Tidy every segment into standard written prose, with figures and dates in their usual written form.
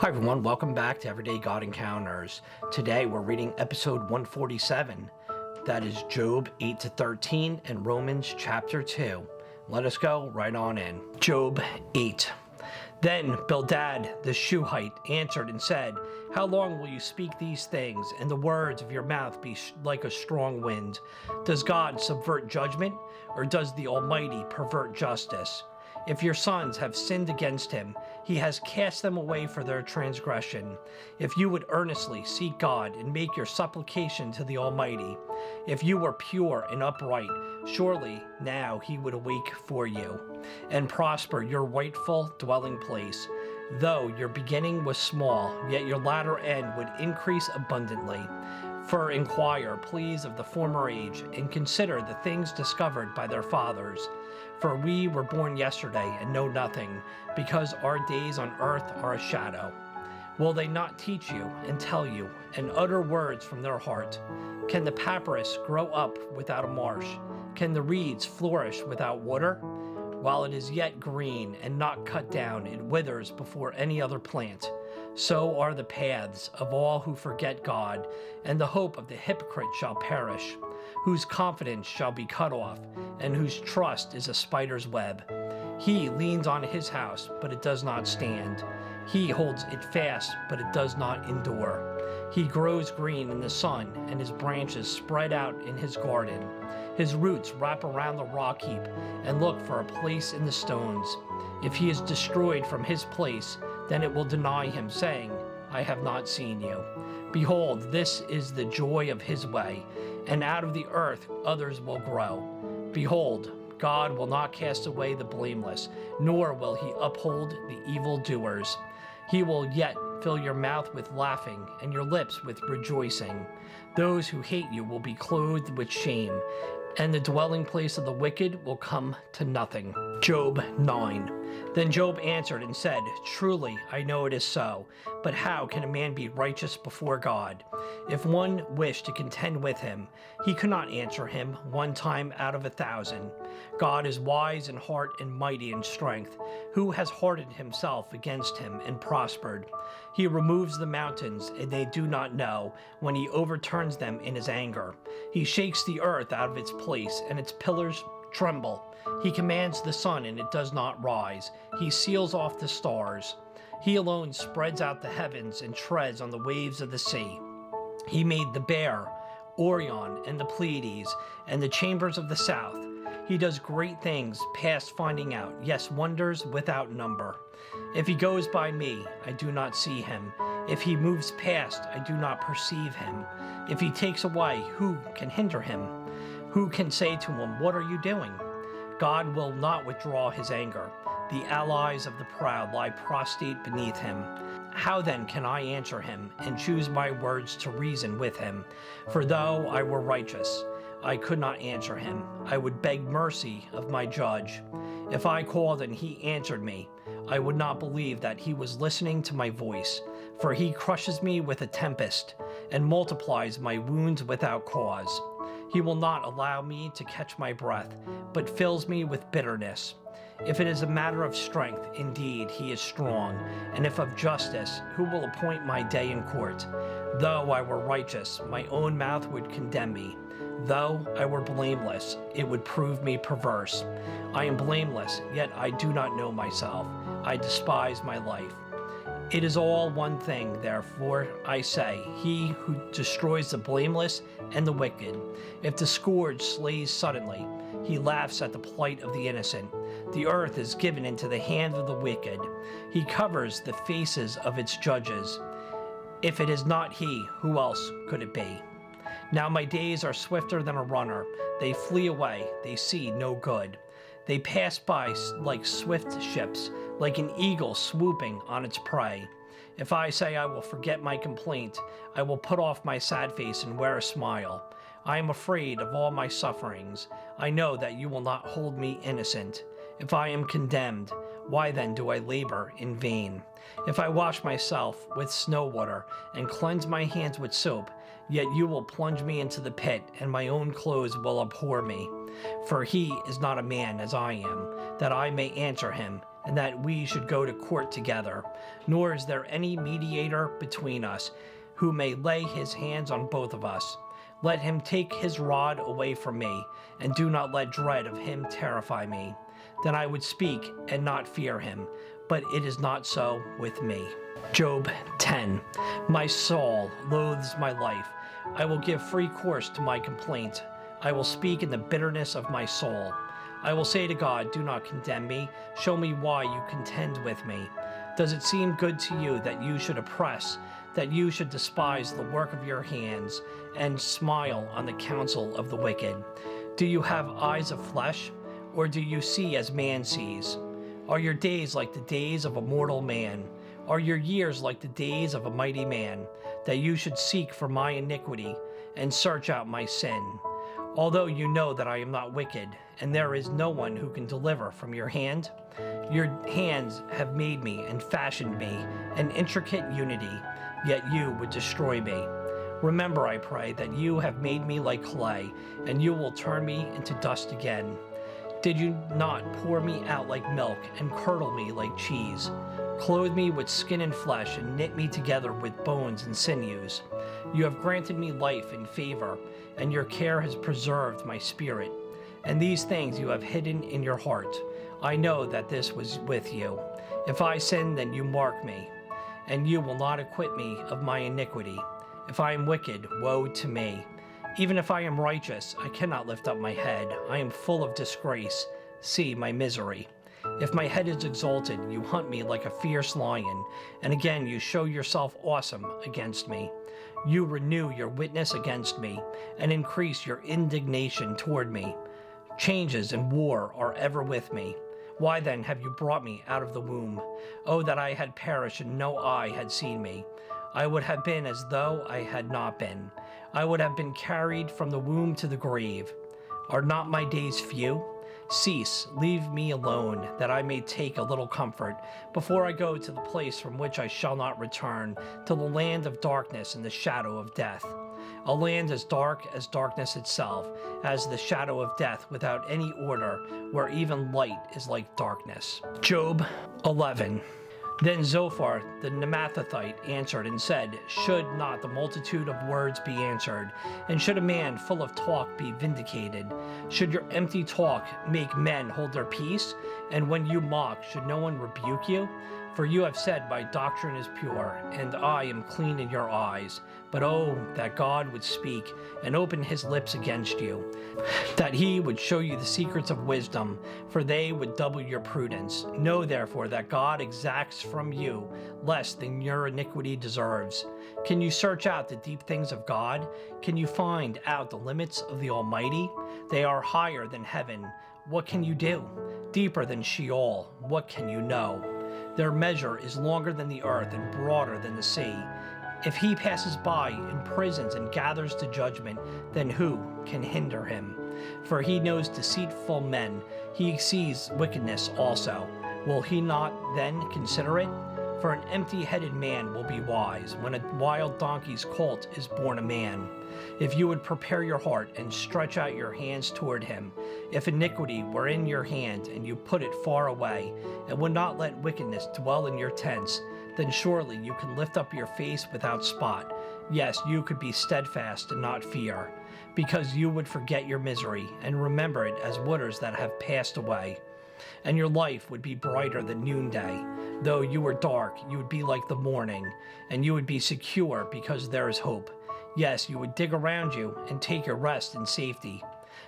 Hi everyone, welcome back to Everyday God Encounters. Today we're reading episode 147. That is Job 8 to 13 and Romans chapter 2. Let us go right on in. Job 8. Then Bildad the Shuhite answered and said, "How long will you speak these things, and the words of your mouth be like a strong wind? Does God subvert judgment, or does the Almighty pervert justice? If your sons have sinned against him, he has cast them away for their transgression. If you would earnestly seek God and make your supplication to the Almighty, if you were pure and upright, surely now he would awake for you and prosper your rightful dwelling place. Though your beginning was small, yet your latter end would increase abundantly. For inquire, please, of the former age, and consider the things discovered by their fathers. For we were born yesterday and know nothing, because our days on earth are a shadow. Will they not teach you and tell you, and utter words from their heart? Can the papyrus grow up without a marsh? Can the reeds flourish without water? While it is yet green and not cut down, it withers before any other plant. So are the paths of all who forget God, and the hope of the hypocrite shall perish, whose confidence shall be cut off, and whose trust is a spider's web. He leans on his house, but it does not stand. He holds it fast, but it does not endure. He grows green in the sun, and his branches spread out in his garden. His roots wrap around the rock heap and look for a place in the stones. If he is destroyed from his place, then it will deny him, saying, I have not seen you. Behold, this is the joy of his way, and out of the earth others will grow. Behold, God will not cast away the blameless, nor will he uphold the evildoers. He will yet fill your mouth with laughing, and your lips with rejoicing. Those who hate you will be clothed with shame, and the dwelling place of the wicked will come to nothing. Job 9. Then Job answered and said, Truly, I know it is so, but how can a man be righteous before God? If one wished to contend with him, he could not answer him one time out of 1,000. God is wise in heart and mighty in strength. Who has hardened himself against him and prospered? He removes the mountains, and they do not know, when he overturns them in his anger. He shakes the earth out of its place, and its pillars tremble. He commands the sun, and it does not rise. He seals off the stars. He alone spreads out the heavens and treads on the waves of the sea. He made the Bear, Orion, and the Pleiades, and the chambers of the south. He does great things past finding out, yes, wonders without number. If he goes by me, I do not see him. If he moves past, I do not perceive him. If he takes away, who can hinder him? Who can say to him, What are you doing? God will not withdraw his anger. The allies of the proud lie prostrate beneath him. How then can I answer him and choose my words to reason with him? For though I were righteous, I could not answer him. I would beg mercy of my judge. If I called and he answered me, I would not believe that he was listening to my voice. For he crushes me with a tempest and multiplies my wounds without cause. He will not allow me to catch my breath, but fills me with bitterness. If it is a matter of strength, indeed he is strong, and if of justice, who will appoint my day in court? Though I were righteous, my own mouth would condemn me. Though I were blameless, it would prove me perverse. I am blameless, yet I do not know myself. I despise my life. It is all one thing, therefore, I say, he who destroys the blameless and the wicked. If the scourge slays suddenly, he laughs at the plight of the innocent. The earth is given into the hand of the wicked. He covers the faces of its judges. If it is not he, who else could it be? Now my days are swifter than a runner. They flee away, they see no good. They pass by like swift ships, like an eagle swooping on its prey. If I say I will forget my complaint, I will put off my sad face and wear a smile. I am afraid of all my sufferings. I know that you will not hold me innocent. If I am condemned, why then do I labor in vain? If I wash myself with snow water and cleanse my hands with soap, yet you will plunge me into the pit, and my own clothes will abhor me. For he is not a man as I am, that I may answer him, and that we should go to court together. Nor is there any mediator between us who may lay his hands on both of us. Let him take his rod away from me, and do not let dread of him terrify me. Then I would speak and not fear him, but it is not so with me. Job 10. My soul loathes my life. I will give free course to my complaint. I will speak in the bitterness of my soul. I will say to God, do not condemn me. Show me why you contend with me. Does it seem good to you that you should oppress, that you should despise the work of your hands, and smile on the counsel of the wicked? Do you have eyes of flesh, or do you see as man sees? Are your days like the days of a mortal man? Are your years like the days of a mighty man, that you should seek for my iniquity, and search out my sin? Although you know that I am not wicked, and there is no one who can deliver from your hand, your hands have made me and fashioned me, an intricate unity, yet you would destroy me. Remember, I pray, that you have made me like clay, and you will turn me into dust again. Did you not pour me out like milk, and curdle me like cheese? Clothe me with skin and flesh, and knit me together with bones and sinews. You have granted me life and favor, and your care has preserved my spirit. And these things you have hidden in your heart. I know that this was with you. If I sin, then you mark me, and you will not acquit me of my iniquity. If I am wicked, woe to me. Even if I am righteous, I cannot lift up my head. I am full of disgrace. See my misery. If my head is exalted, you hunt me like a fierce lion, and again you show yourself awesome against me. You renew your witness against me, and increase your indignation toward me. Changes and war are ever with me. Why then have you brought me out of the womb? Oh, that I had perished and no eye had seen me. I would have been as though I had not been. I would have been carried from the womb to the grave. Are not my days few? Cease, leave me alone, that I may take a little comfort, before I go to the place from which I shall not return, to the land of darkness and the shadow of death. A land as dark as darkness itself, as the shadow of death without any order, where even light is like darkness. Job 11. Then Zophar the Naamathite answered and said, should not the multitude of words be answered? And should a man full of talk be vindicated? Should your empty talk make men hold their peace? And when you mock, should no one rebuke you? For you have said, my doctrine is pure, and I am clean in your eyes. But oh, that God would speak and open his lips against you, that he would show you the secrets of wisdom, for they would double your prudence. Know therefore that God exacts from you less than your iniquity deserves. Can you search out the deep things of God? Can you find out the limits of the Almighty? They are higher than heaven. What can you do? Deeper than Sheol. What can you know? Their measure is longer than the earth and broader than the sea. If he passes by, imprisons, and gathers to judgment, then who can hinder him? For he knows deceitful men. He sees wickedness also. Will he not then consider it? For an empty-headed man will be wise, when a wild donkey's colt is born a man. If you would prepare your heart and stretch out your hands toward him, if iniquity were in your hand and you put it far away, and would not let wickedness dwell in your tents, then surely you can lift up your face without spot. Yes, you could be steadfast and not fear, because you would forget your misery and remember it as waters that have passed away. And your life would be brighter than noonday. Though you were dark, you would be like the morning, and you would be secure because there is hope. Yes, you would dig around you and take your rest in safety.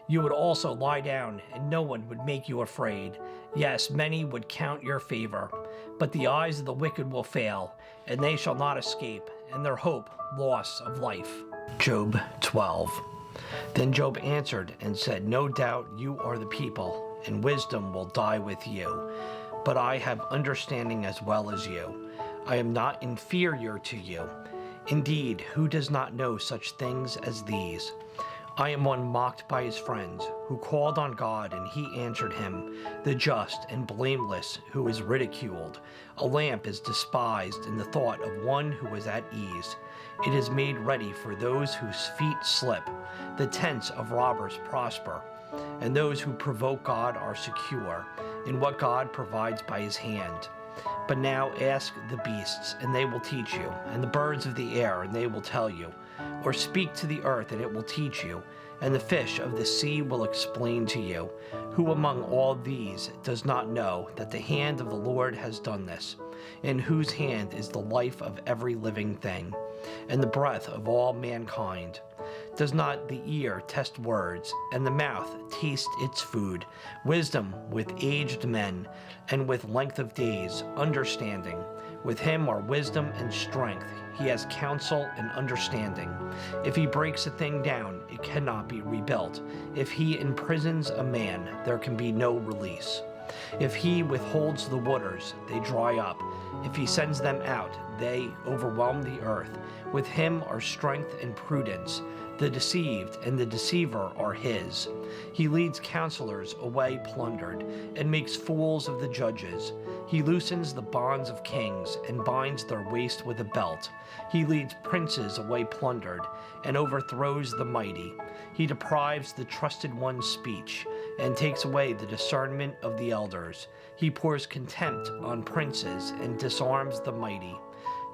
You would also lie down, and no one would make you afraid. Yes, many would count your favor. But the eyes of the wicked will fail, and they shall not escape, and their hope loss of life. Job 12. Then Job answered and said, no doubt you are the people, and wisdom will die with you. But I have understanding as well as you. I am not inferior to you. Indeed, who does not know such things as these? I am one mocked by his friends, who called on God, and he answered him, the just and blameless, who is ridiculed. A lamp is despised in the thought of one who is at ease. It is made ready for those whose feet slip. The tents of robbers prosper. and those who provoke God are secure in what God provides by his hand. But now ask the beasts, and they will teach you, and the birds of the air, and they will tell you. Or speak to the earth, and it will teach you, and the fish of the sea will explain to you. Who among all these does not know that the hand of the Lord has done this, in whose hand is the life of every living thing, and the breath of all mankind? Does not the ear test words, and the mouth taste its food? Wisdom with aged men, and with length of days, understanding. With him are wisdom and strength. He has counsel and understanding. If he breaks a thing down, it cannot be rebuilt. If he imprisons a man, there can be no release. If he withholds the waters, they dry up. If he sends them out, they overwhelm the earth. With him are strength and prudence. The deceived and the deceiver are his. He leads counselors away plundered, and makes fools of the judges. He loosens the bonds of kings, and binds their waist with a belt. He leads princes away plundered, and overthrows the mighty. He deprives the trusted one's speech, and takes away the discernment of the elders. He pours contempt on princes, and disarms the mighty.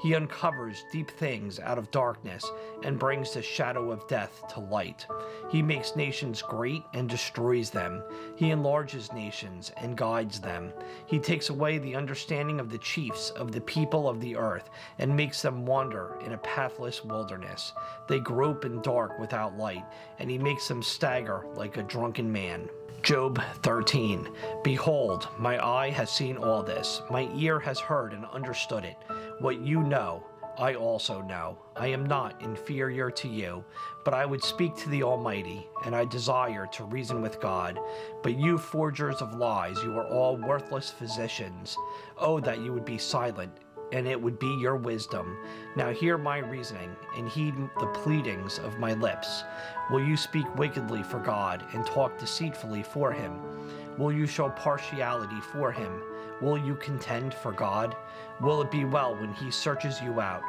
He uncovers deep things out of darkness, and brings the shadow of death to light. He makes nations great and destroys them. He enlarges nations and guides them. He takes away the understanding of the chiefs of the people of the earth, and makes them wander in a pathless wilderness. They grope in dark without light, and he makes them stagger like a drunken man. Job 13. Behold, my eye has seen all this. My ear has heard and understood it. What you know, I also know. I am not inferior to you, but I would speak to the Almighty, and I desire to reason with God. But you forgers of lies, you are all worthless physicians. Oh, that you would be silent, and it would be your wisdom. Now hear my reasoning, and heed the pleadings of my lips. Will you speak wickedly for God, and talk deceitfully for him? Will you show partiality for him? Will you contend for God? Will it be well when he searches you out?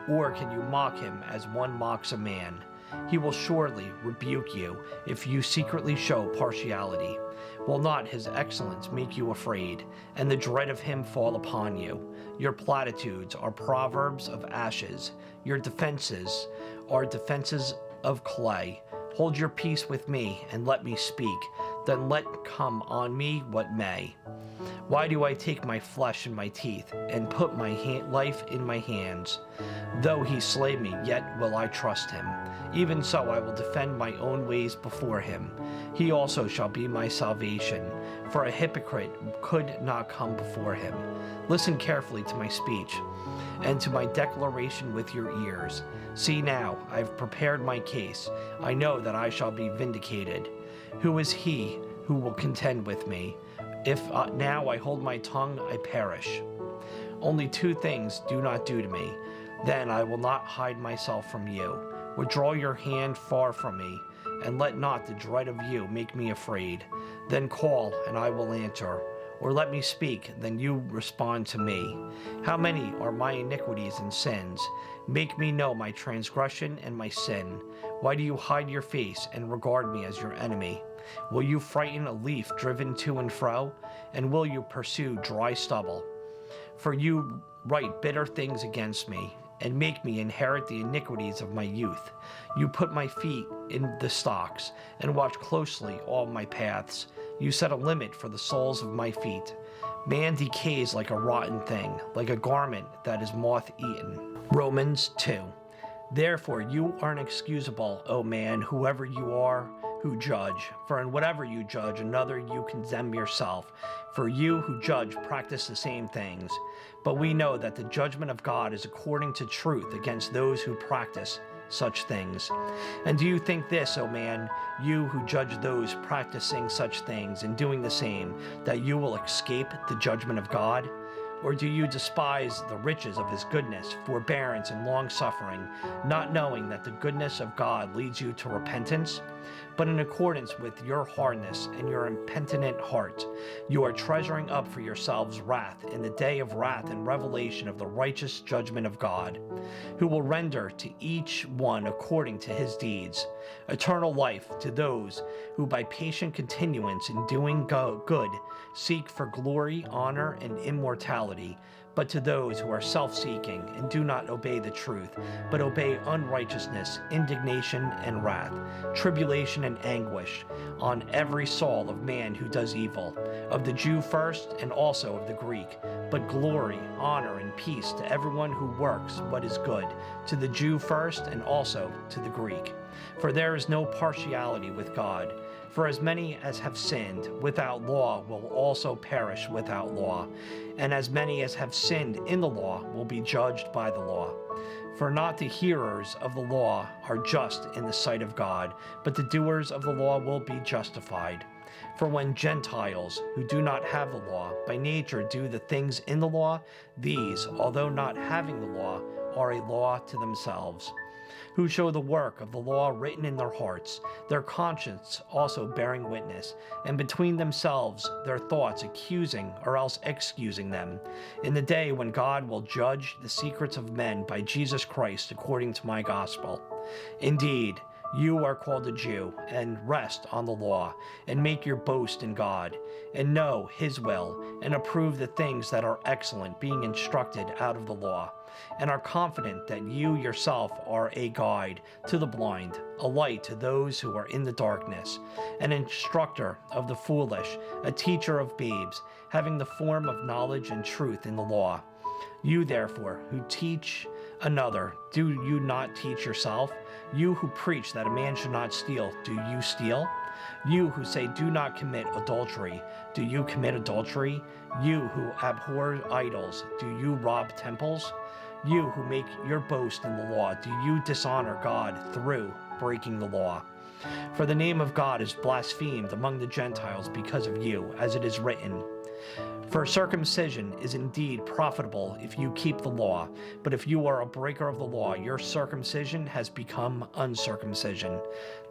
Or can you mock him as one mocks a man? He will surely rebuke you if you secretly show partiality. Will not his excellence make you afraid, and the dread of him fall upon you? Your platitudes are proverbs of ashes. Your defenses are defenses of clay. Hold your peace with me, and let me speak. Then let come on me what may. Why do I take my flesh in my teeth, and put my life in my hands? Though he slay me, yet will I trust him. Even so I will defend my own ways before him. He also shall be my salvation, for a hypocrite could not come before him. Listen carefully to my speech, and to my declaration with your ears. See now, I have prepared my case. I know that I shall be vindicated. Who is he who will contend with me? If now I hold my tongue, I perish. Only two things do not do to me. Then I will not hide myself from you. Withdraw your hand far from me, and let not the dread of you make me afraid. Then call, and I will answer. Or let me speak, then you respond to me. How many are my iniquities and sins? Make me know my transgression and my sin. Why do you hide your face and regard me as your enemy? Will you frighten a leaf driven to and fro? And will you pursue dry stubble? For you write bitter things against me, and make me inherit the iniquities of my youth. You put my feet in the stocks, and watch closely all my paths. You set a limit for the soles of my feet. Man decays like a rotten thing, like a garment that is moth-eaten. Romans 2. Therefore you are inexcusable, O man, whoever you are, who judge. For in whatever you judge another, you condemn yourself. For you who judge practice the same things. But we know that the judgment of God is according to truth against those who practice such things. And do you think this, O man, you who judge those practicing such things and doing the same, that you will escape the judgment of God? Or do you despise the riches of his goodness, forbearance, and long-suffering, not knowing that the goodness of God leads you to repentance? But in accordance with your hardness and your impenitent heart, you are treasuring up for yourselves wrath in the day of wrath and revelation of the righteous judgment of God, who will render to each one according to his deeds, eternal life to those who by patient continuance in doing good seek for glory, honor, and immortality, but to those who are self-seeking and do not obey the truth, but obey unrighteousness, indignation, and wrath, tribulation and anguish on every soul of man who does evil, of the Jew first and also of the Greek, but glory, honor, and peace to everyone who works what is good, to the Jew first and also to the Greek. For there is no partiality with God. For as many as have sinned without law will also perish without law, and as many as have sinned in the law will be judged by the law. For not the hearers of the law are just in the sight of God, but the doers of the law will be justified. For when Gentiles, who do not have the law, by nature do the things in the law, these, although not having the law, are a law to themselves, who show the work of the law written in their hearts, their conscience also bearing witness, and between themselves their thoughts accusing or else excusing them, in the day when God will judge the secrets of men by Jesus Christ according to my gospel. Indeed, you are called a Jew, and rest on the law, and make your boast in God, and know his will, and approve the things that are excellent, being instructed out of the law, and are confident that you yourself are a guide to the blind, a light to those who are in the darkness, an instructor of the foolish, a teacher of babes, having the form of knowledge and truth in the law. You therefore, who teach another, do you not teach yourself? You who preach that a man should not steal, do you steal? You who say do not commit adultery, do you commit adultery? You who abhor idols, do you rob temples? You who make your boast in the law, do you dishonor God through breaking the law? For the name of God is blasphemed among the Gentiles because of you, as it is written, for circumcision is indeed profitable if you keep the law, but if you are a breaker of the law, your circumcision has become uncircumcision.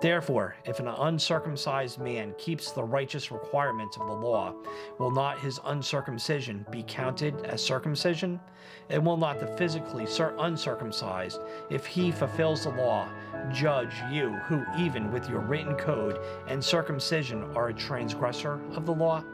Therefore, if an uncircumcised man keeps the righteous requirements of the law, will not his uncircumcision be counted as circumcision? And will not the physically uncircumcised, if he fulfills the law, judge you, who even with your written code and circumcision are a transgressor of the law?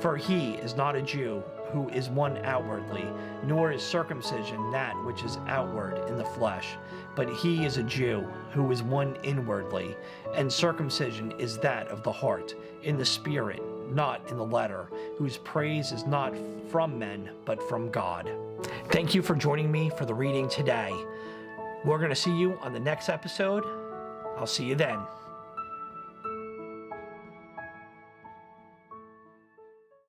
For he is not a Jew who is one outwardly, nor is circumcision that which is outward in the flesh, but he is a Jew who is one inwardly, and circumcision is that of the heart, in the spirit, not in the letter, whose praise is not from men, but from God. Thank you for joining me for the reading today. We're going to see you on the next episode. I'll see you then.